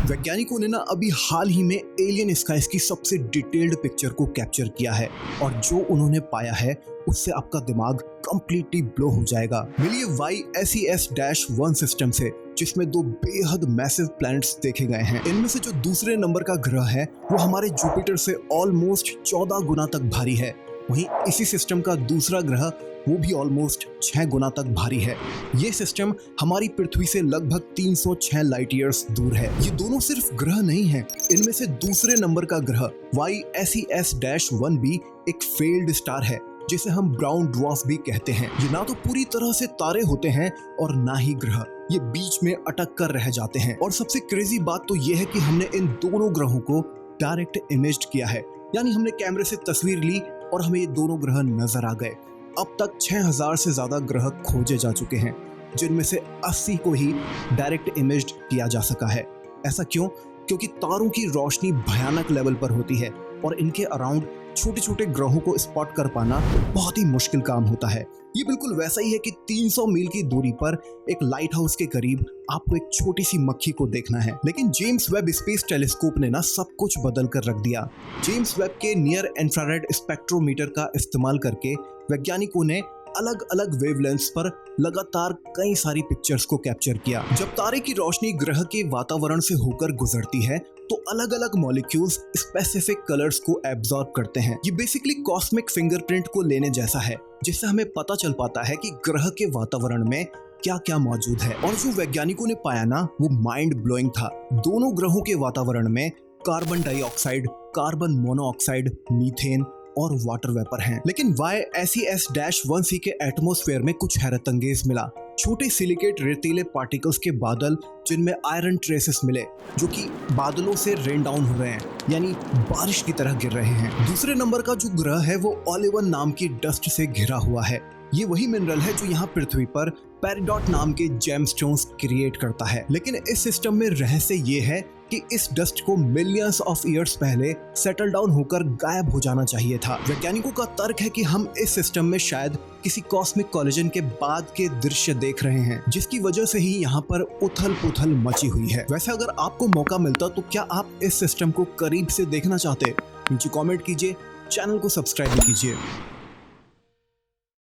वैज्ञानिकों ने ना अभी हाल ही में एलियन स्काईज की सबसे डिटेल्ड पिक्चर को कैप्चर किया है और जो उन्होंने पाया है उससे आपका दिमाग कंप्लीटली ब्लो हो जाएगा। मिलिए YSES-1 सिस्टम से, जिसमें दो बेहद मैसिव प्लैनेट्स देखे गए हैं। इनमें से जो दूसरे नंबर का ग्रह है वो हमारे जुपिटर से ऑलमोस्ट 14 गुना तक भारी है। वहीं इसी सिस्टम का दूसरा ग्रह वो भी ऑलमोस्ट 6 गुना तक भारी है। ये सिस्टम हमारी पृथ्वी से लगभग 306 लाइट ईयर्स दूर है। ये दोनों सिर्फ ग्रह नहीं है, इनमें से दूसरे नंबर का ग्रह YSES-1 भी एक फेल्ड स्टार है, जिसे हम ब्राउन ड्वार्फ भी कहते हैं। ये ना तो पूरी तरह से तारे होते हैं और ना ही ग्रह, ये बीच में अटक कर रह जाते हैं। और सबसे क्रेजी बात तो ये है कि हमने इन दोनों ग्रहों को डायरेक्ट इमेज्ड किया है, यानी हमने कैमरे से तस्वीर ली और हमें ये दोनों ग्रह नजर आ गए। अब तक 6000 से ज्यादा ग्रह खोजे जा चुके हैं, जिनमें से 80 को ही डायरेक्ट इमेज्ड किया जा सका है। ऐसा क्यों? क्योंकि तारों की रोशनी भयानक लेवल पर होती है और इनके अराउंड छोटे छोटे ग्रहों को स्पॉट कर पाना बहुत ही मुश्किल काम होता है। ये बिल्कुल वैसा ही है कि 300 मील की दूरी पर एक लाइट हाउस के करीब आपको एक छोटी सी मक्खी को देखना है, लेकिन जेम्स वेब स्पेस टेलीस्कोप ने ना सब कुछ बदल कर रख दिया। जेम्स वेब के नियर इंफ्रारेड स्पेक्ट्रोमीटर का इस्तेमाल करके वैज्ञानिकों ने अलग अलग वेवलेंथ्स पर लगातार कई सारी पिक्चर्स को कैप्चर किया। जब तारे की रोशनी ग्रह के वातावरण से होकर गुजरती है तो अलग अलग मॉलिक्यूल्स स्पेसिफिक कलर्स को एब्जॉर्ब करते हैं। ये बेसिकली कॉस्मिक फिंगरप्रिंट को लेने जैसा है, जिससे हमें पता चल पाता है कि ग्रह के वातावरण में क्या क्या मौजूद है। और जो वैज्ञानिकों ने पाया ना वो माइंड ब्लोइंग था। दोनों ग्रहों के वातावरण में carbon dioxide, carbon monoxide, methane और वाटर वेपर हैं। लेकिन YSES-1c के एटमॉस्फेयर में कुछ हैरतअंगेज मिला। छोटे सिलिकेट रेतीले पार्टिकल्स के बादल, जिनमें आयरन ट्रेसेस मिले, जो कि बादलों से रेन डाउन हो रहे हैं, यानी बारिश की तरह गिर रहे हैं। दूसरे नंबर का जो ग्रह है वो ओलिवन नाम की डस्ट से घिरा हुआ है। ये वही मिनरल है जो यहाँ पृथ्वी पर पेरिडोट नाम के जेमस्टोन्स क्रिएट करता है। लेकिन इस सिस्टम में रहस्य ये है कि इस डस्ट को मिलियंस ऑफ ईयर्स पहले सेटल डाउन होकर गायब हो जाना चाहिए था। वैज्ञानिकों का तर्क है कि हम इस सिस्टम में शायद किसी कॉस्मिक कोलिजन के बाद के दृश्य देख रहे हैं, जिसकी वजह से ही यहाँ पर उथल पुथल मची हुई है। वैसे अगर आपको मौका मिलता तो क्या आप इस सिस्टम को करीब से देखना चाहते? नीचे कमेंट कीजिए, चैनल को सब्सक्राइब भी कीजिए।